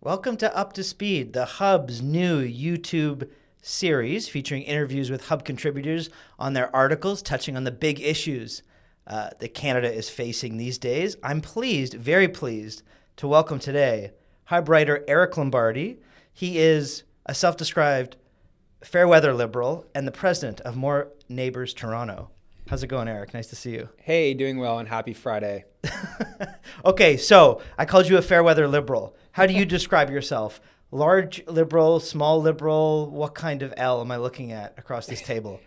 Welcome to Up to Speed, the Hub's new YouTube series featuring interviews with Hub contributors on their articles touching on the big issues that Canada is facing these days. I'm pleased, very pleased, to welcome today Hub writer Eric Lombardi. He is a self-described fair weather liberal and the president of More Neighbours Toronto. How's it going, Eric? Nice to see you. Hey, doing well and happy Friday. Okay, so I called you a fair weather liberal. How do you describe yourself? Large liberal, small liberal? What kind of L am I looking at across this table?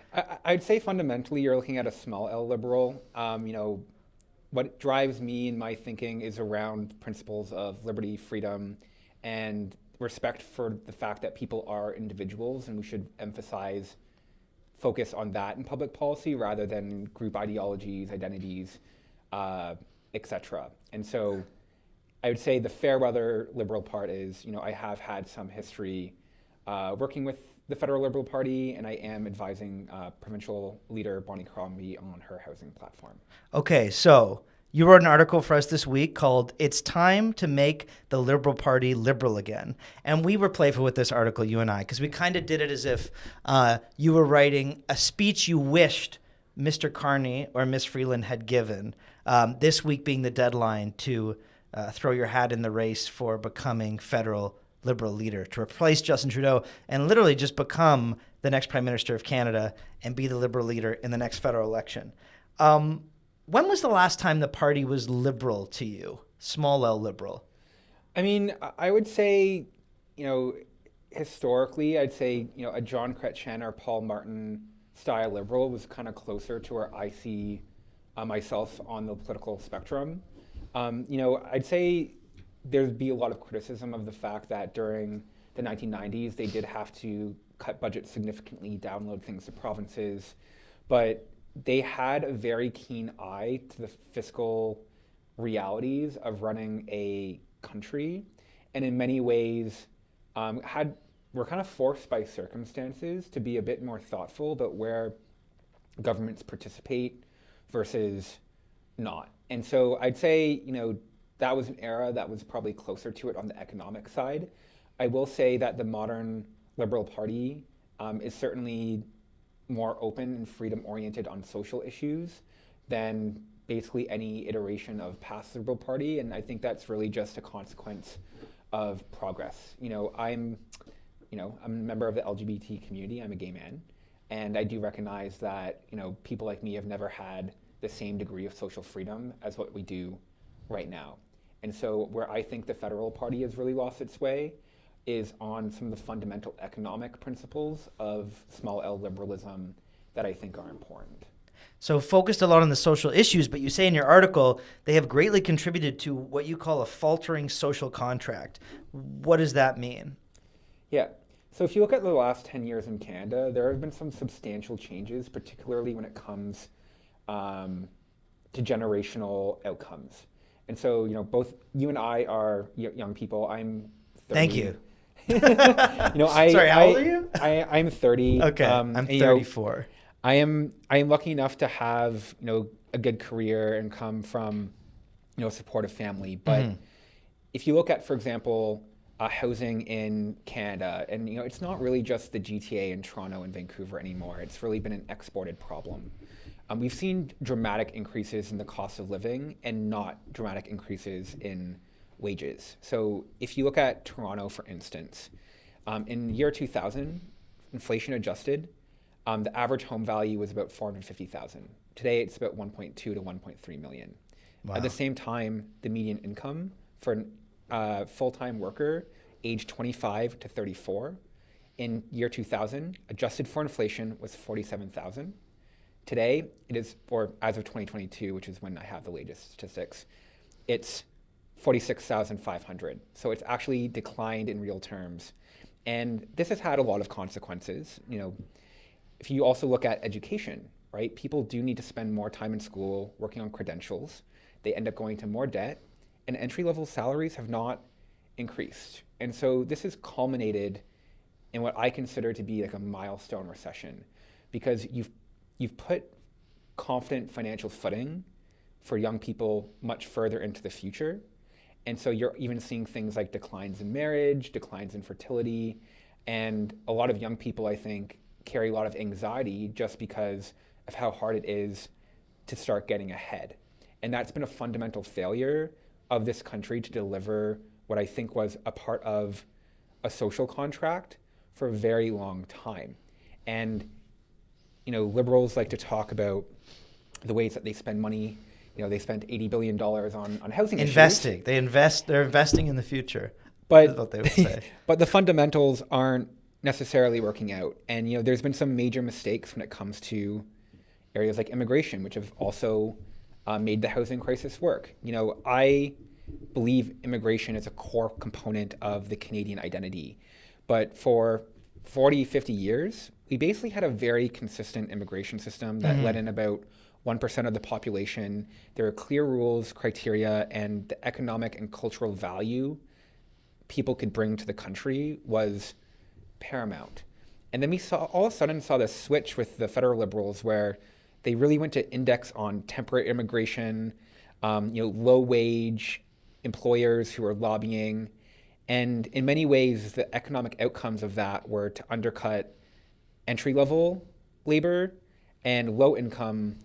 I'd say fundamentally you're looking at a small L liberal. What drives me in my thinking is around principles of liberty, freedom, and respect for the fact that people are individuals, and we should focus on that in public policy rather than group ideologies, identities, etc. And so I would say the fair weather liberal part is, I have had some history working with the federal Liberal Party, and I am advising provincial leader Bonnie Crombie on her housing platform. Okay, so you wrote an article for us this week called "It's Time to Make the Liberal Party Liberal Again." And we were playful with this article, you and I, because we kind of did it as if you were writing a speech you wished Mr. Carney or Miss Freeland had given, this week being the deadline to throw your hat in the race for becoming federal Liberal leader, to replace Justin Trudeau and literally just become the next Prime Minister of Canada and be the Liberal leader in the next federal election. When was the last time the party was liberal to you? Small L liberal. I mean, I would say, historically, I'd say, a John Chrétien or Paul Martin style liberal was kind of closer to where I see myself on the political spectrum. I'd say there'd be a lot of criticism of the fact that during the 1990s, they did have to cut budgets significantly, download things to provinces, but they had a very keen eye to the fiscal realities of running a country, and in many ways were kind of forced by circumstances to be a bit more thoughtful about where governments participate versus not. And so I'd say, that was an era that was probably closer to it on the economic side. I will say that the modern Liberal Party is certainly more open and freedom-oriented on social issues than basically any iteration of past Liberal Party, and I think that's really just a consequence of progress. I'm a member of the LGBT community. I'm a gay man, and I do recognize that people like me have never had the same degree of social freedom as what we do right now. And so where I think the federal party has really lost its way is on some of the fundamental economic principles of small L liberalism that I think are important. So focused a lot on the social issues, but you say in your article they have greatly contributed to what you call a faltering social contract. What does that mean? Yeah. So if you look at the last 10 years in Canada, there have been some substantial changes, particularly when it comes to generational outcomes. And so, both you and I are young people. I'm 30. Thank you. Sorry, how old are you? I'm 30. Okay, I'm 34. I am lucky enough to have a good career and come from a supportive family. But if you look at, for example, housing in Canada, and it's not really just the GTA in Toronto and Vancouver anymore. It's really been an exported problem. We've seen dramatic increases in the cost of living and not dramatic increases in wages. So if you look at Toronto, for instance, in the year 2000, inflation adjusted, the average home value was about $450,000. Today, it's about 1.2 to 1.3 million. Wow. At the same time, the median income for a full-time worker aged 25 to 34 in year 2000, adjusted for inflation, was 47,000. Today, it is, or as of 2022, which is when I have the latest statistics, it's 46,500. So it's actually declined in real terms. And this has had a lot of consequences. If you also look at education, right? People do need to spend more time in school working on credentials. They end up going to more debt, and entry-level salaries have not increased. And so this has culminated in what I consider to be like a milestone recession, because you've put confident financial footing for young people much further into the future. And so you're even seeing things like declines in marriage, declines in fertility, and a lot of young people, I think, carry a lot of anxiety just because of how hard it is to start getting ahead. And that's been a fundamental failure of this country to deliver what I think was a part of a social contract for a very long time. And, liberals like to talk about the ways that they spend money. They spent $80 billion on housing Investing. issues. They're investing in the future. But, is what they would say. But the fundamentals aren't necessarily working out. And, there's been some major mistakes when it comes to areas like immigration, which have also made the housing crisis work. I believe immigration is a core component of the Canadian identity. But for 40, 50 years, we basically had a very consistent immigration system that let in about 1% of the population. There are clear rules, criteria, and the economic and cultural value people could bring to the country was paramount. And then we all of a sudden saw this switch with the federal Liberals where they really went to index on temporary immigration, low wage employers who are lobbying. And in many ways, the economic outcomes of that were to undercut entry-level labor and low-income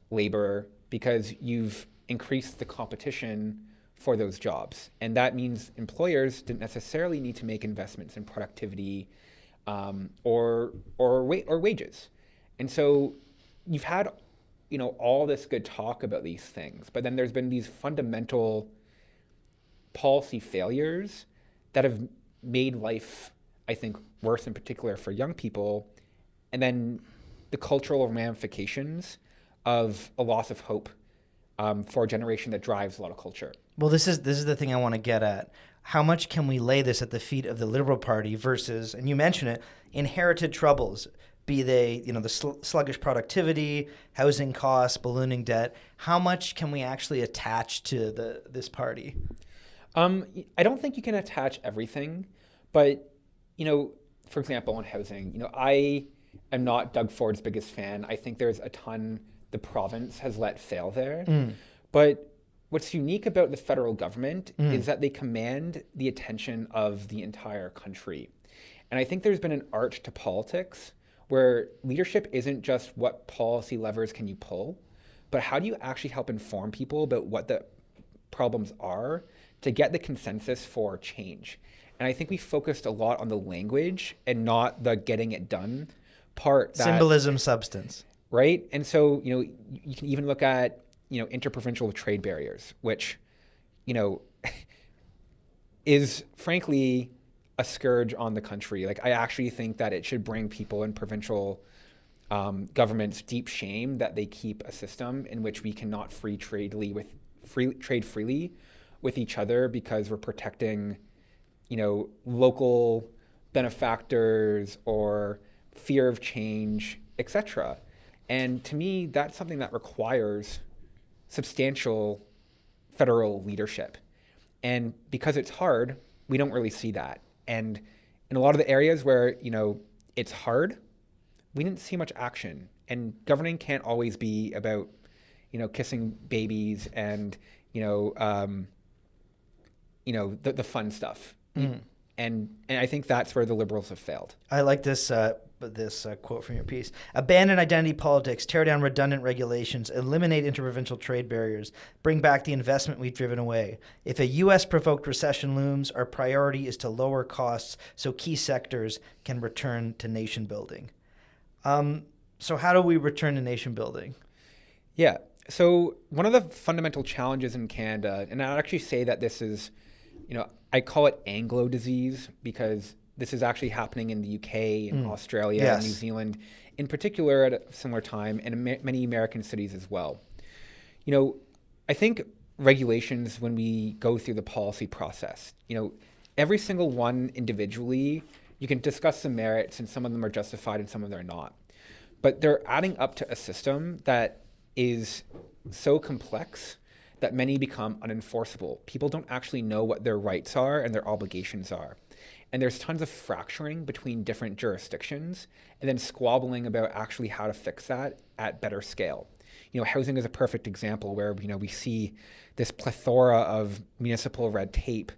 labor because you've increased the competition for those jobs. And that means employers didn't necessarily need to make investments in productivity or wages. And so you've had, all this good talk about these things, but then there's been these fundamental policy failures that have made life, I think, worse in particular for young people. And then the cultural ramifications of a loss of hope for a generation that drives a lot of culture. Well, this is the thing I want to get at. How much can we lay this at the feet of the Liberal Party versus, and you mentioned it, inherited troubles, be they, the sluggish productivity, housing costs, ballooning debt? How much can we actually attach to this party? I don't think you can attach everything, but, for example, on housing, I am not Doug Ford's biggest fan. I think there's a ton the province has let fail there. But what's unique about the federal government is that they command the attention of the entire country. And I think there's been an art to politics where leadership isn't just what policy levers can you pull, but how do you actually help inform people about what the problems are to get the consensus for change. And I think we focused a lot on the language and not the getting it done part. Symbolism, substance. Right? And so, you can even look at, interprovincial trade barriers, which, is frankly a scourge on the country. Like, I actually think that it should bring people in provincial governments deep shame that they keep a system in which we cannot trade freely with each other because we're protecting, local benefactors or fear of change, etc. And to me, that's something that requires substantial federal leadership. And because it's hard, we don't really see that. And in a lot of the areas where, it's hard, we didn't see much action. And governing can't always be about, kissing babies and, the fun stuff. And I think that's where the Liberals have failed. I like this quote from your piece. Abandon identity politics, tear down redundant regulations, eliminate interprovincial trade barriers, bring back the investment we've driven away. If a U.S.-provoked recession looms, our priority is to lower costs so key sectors can return to nation building. So how do we return to nation building? Yeah. So one of the fundamental challenges in Canada, and I'd actually say that this is, I call it Anglo disease because this is actually happening in the UK, in Australia, and New Zealand, in particular at a similar time, and many American cities as well. I think regulations, when we go through the policy process, every single one individually, you can discuss the merits, and some of them are justified and some of them are not. But they're adding up to a system that is so complex that many become unenforceable. People don't actually know what their rights are and their obligations are. And there's tons of fracturing between different jurisdictions and then squabbling about actually how to fix that at better scale. housing is a perfect example where, we see this plethora of municipal red tape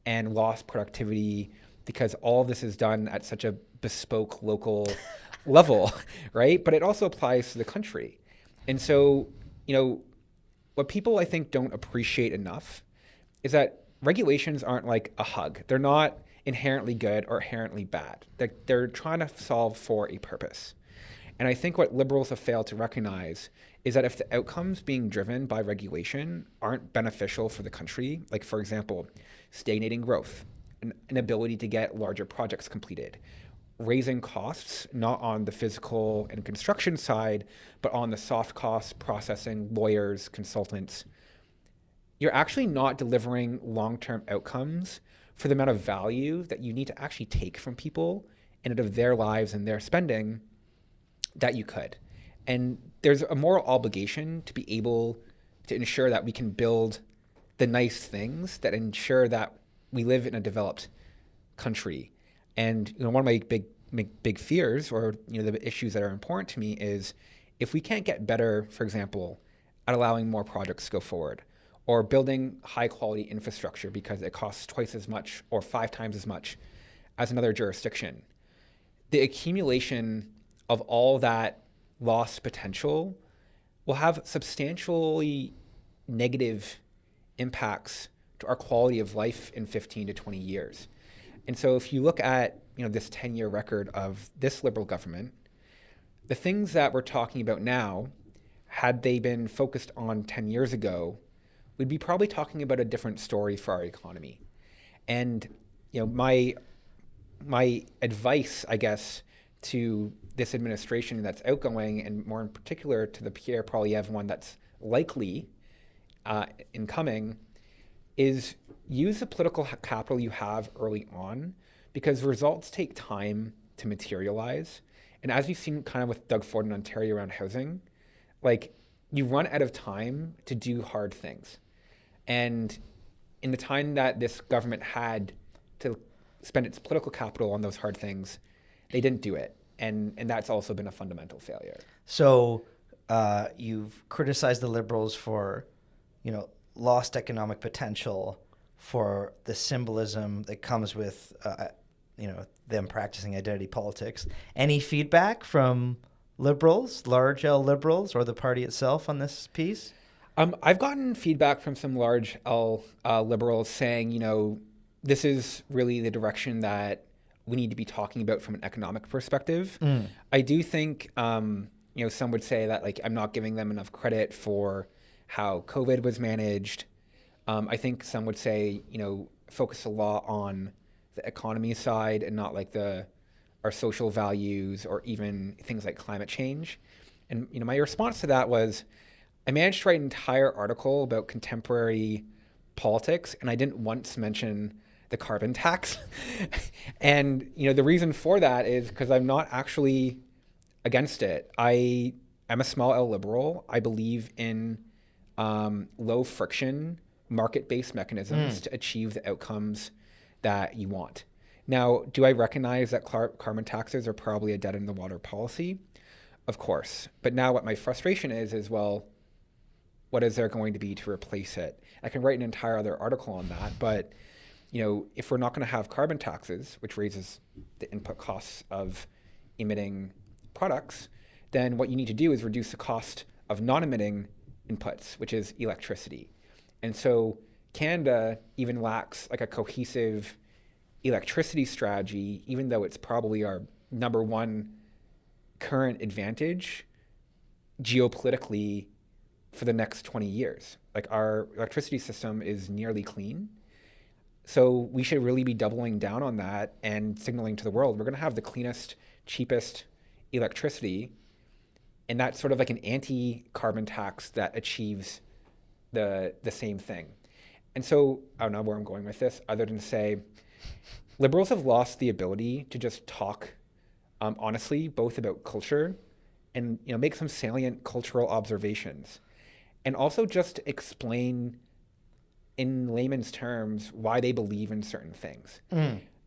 and lost productivity because all of this is done at such a bespoke local level, right? But it also applies to the country. And so, what people I think don't appreciate enough is that regulations aren't like a hug. They're not inherently good or inherently bad. They're trying to solve for a purpose. And I think what liberals have failed to recognize is that if the outcomes being driven by regulation aren't beneficial for the country, like, for example, stagnating growth, an inability to get larger projects completed, raising costs, not on the physical and construction side, but on the soft costs, processing, lawyers, consultants, you're actually not delivering long-term outcomes for the amount of value that you need to actually take from people and out of their lives and their spending that you could. And there's a moral obligation to be able to ensure that we can build the nice things that ensure that we live in a developed country. And one of my big fears, or the issues that are important to me, is if we can't get better, for example, at allowing more projects to go forward, or building high quality infrastructure because it costs twice as much or 5 times as much as another jurisdiction, the accumulation of all that lost potential will have substantially negative impacts to our quality of life in 15 to 20 years. And so if you look at this 10-year record of this Liberal government, the things that we're talking about now, had they been focused on 10 years ago, we'd be probably talking about a different story for our economy. And my advice, I guess, to this administration that's outgoing, and more in particular to the Pierre Poilievre one that's likely incoming, is use the political capital you have early on, because results take time to materialize. And as we've seen kind of with Doug Ford in Ontario around housing, you run out of time to do hard things. And in the time that this government had to spend its political capital on those hard things, they didn't do it. And that's also been a fundamental failure. So you've criticized the Liberals for, lost economic potential, for the symbolism that comes with, them practicing identity politics. Any feedback from Liberals, large L Liberals, or the party itself on this piece? I've gotten feedback from some large L Liberals saying, this is really the direction that we need to be talking about from an economic perspective. I do think, some would say that I'm not giving them enough credit for how COVID was managed. I think some would say, focus a lot on the economy side and not our social values or even things like climate change. And, my response to that was, I managed to write an entire article about contemporary politics, and I didn't once mention the carbon tax. And, the reason for that is because I'm not actually against it. I'm a small L liberal. I believe in low friction, market-based mechanisms to achieve the outcomes that you want. Now, do I recognize that carbon taxes are probably a dead in the water policy? Of course. But now what my frustration is, well, what is there going to be to replace it? I can write an entire other article on that, but if we're not going to have carbon taxes, which raises the input costs of emitting products, then what you need to do is reduce the cost of non-emitting inputs, which is electricity. And so Canada even lacks a cohesive electricity strategy, even though it's probably our number one current advantage geopolitically for the next 20 years. Our electricity system is nearly clean. So we should really be doubling down on that and signaling to the world, we're going to have the cleanest, cheapest electricity. And that's sort of an anti-carbon tax that achieves the same thing. And so I don't know where I'm going with this, other than to say, Liberals have lost the ability to just talk honestly, both about culture and make some salient cultural observations, and also just explain in layman's terms why they believe in certain things.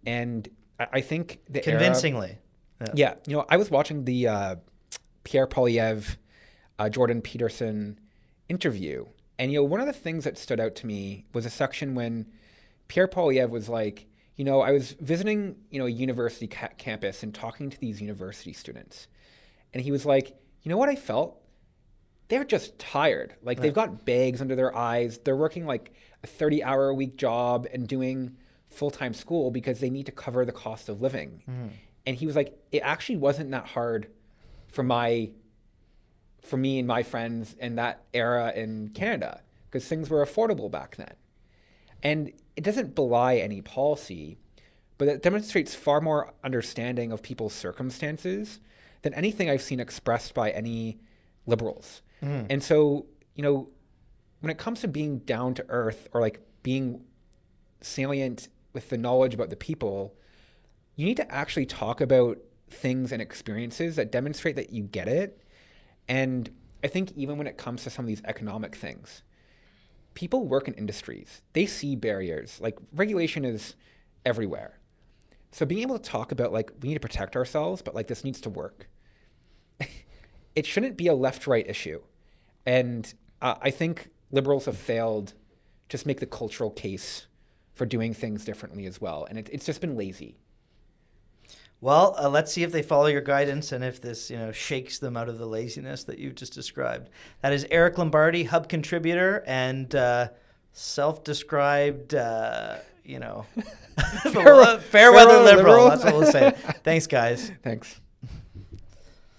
And I think convincingly. I was watching the Pierre Poilievre Jordan Peterson interview. And, one of the things that stood out to me was a section when Pierre Poilievre was like, I was visiting, a university campus and talking to these university students. And he was like, you know what I felt? They're just tired. Like, they've got bags under their eyes. They're working like a 30-hour-a-week job and doing full-time school because they need to cover the cost of living. And he was like, it actually wasn't that hard for me and my friends in that era in Canada, because things were affordable back then. And it doesn't belie any policy, but it demonstrates far more understanding of people's circumstances than anything I've seen expressed by any liberals. And so, when it comes to being down to earth or like being salient with the knowledge about the people, you need to actually talk about things and experiences that demonstrate that you get it. And I think even when it comes to some of these economic things, people work in industries. They see barriers. Like, regulation is everywhere. So being able to talk about, like, we need to protect ourselves, but, like, this needs to work. It shouldn't be a left-right issue. And I think liberals have failed to just make the cultural case for doing things differently as well. And it's just been lazy. Well, let's see if they follow your guidance and if this, shakes them out of the laziness that you've just described. That is Eric Lombardi, Hub contributor and self-described, fair weather liberal. That's what we'll say. Thanks, guys. Thanks.